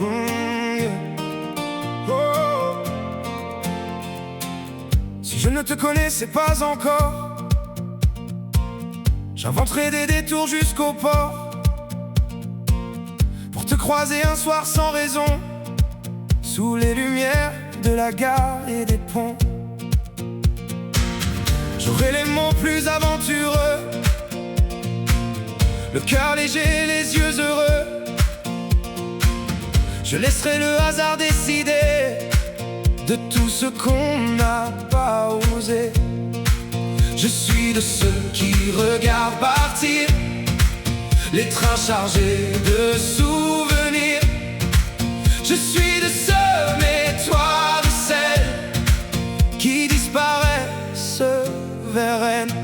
Yeah. Oh. Si je ne te connaissais pas encore, j'inventerai des détours jusqu'au port pour te croiser un soir sans raison, sous les lumières de la gare et des ponts. J'aurai les mots plus aventureux, le cœur léger, les yeux heureux. Je laisserai le hasard décider de tout ce qu'on n'a pas osé. Je suis de ceux qui regardent partir les trains chargés de souvenirs. Je suis de ceux, mais toi de celles qui disparaissent vers Rennes.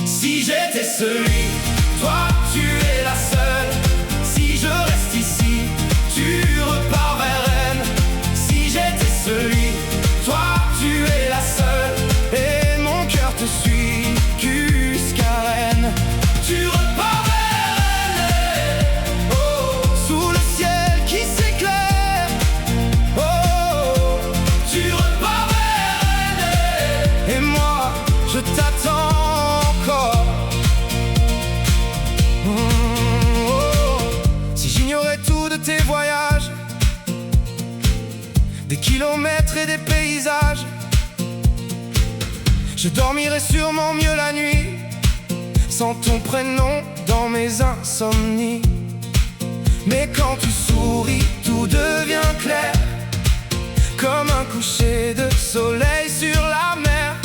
Si j'étais celui, toi tu es la seule. Si je reste ici, tu repars vers Rennes. Si j'étais celui, toi tu es la seule. Et mon cœur te suit jusqu'à Rennes. Tu repars vers Rennes. Oh, sous le ciel qui s'éclaire. Oh, tu repars vers Rennes. Et moi, je t'attends encore. Si j'ignorais tout de tes voyages, des kilomètres et des paysages, je dormirais sûrement mieux la nuit, sans ton prénom dans mes insomnies. Mais quand tu souris, tout devient clair, comme un coucher de soleil sur la mer.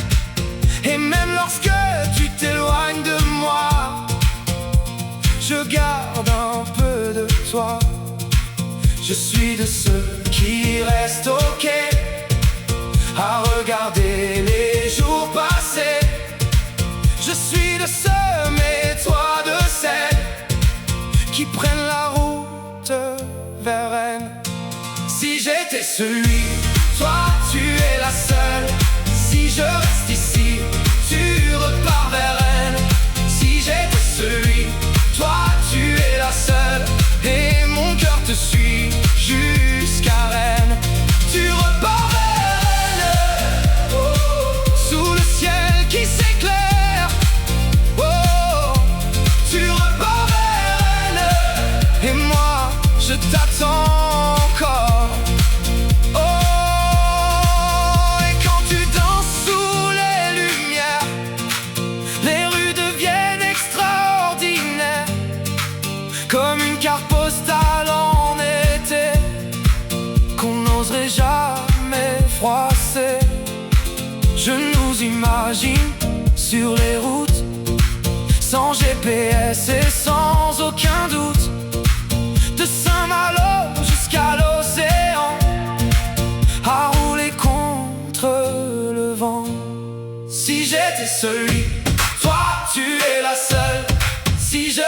Et même lorsque tu t'éloignes de moi, je garde un peu de toi. Je suis de ceux qui restent au quai à regarder les jours passer. Je suis de ceux, mais toi de celles qui prennent la route vers Rennes. Si j'étais celui, toi tu es la seule. Si je reste ici, tu repars vers Rennes. Si j'étais celui, toi tu es la seule. Et mon cœur te suit jusqu'à Rennes. Tu repars vers Rennes. Oh, sous le ciel qui s'éclaire. Oh, tu repars vers Rennes. Et moi, je t'attends encore. Oh, et quand tu danses sous les lumières, les rues deviennent extraordinaires, comme une carte postale en été qu'on n'oserait jamais froisser. Je nous imagine sur les routes, sans GPS et sans aucun doute, de Saint-Malo jusqu'à l'océan, à rouler contre le vent. Si j'étais celui, toi tu es la seule. Si je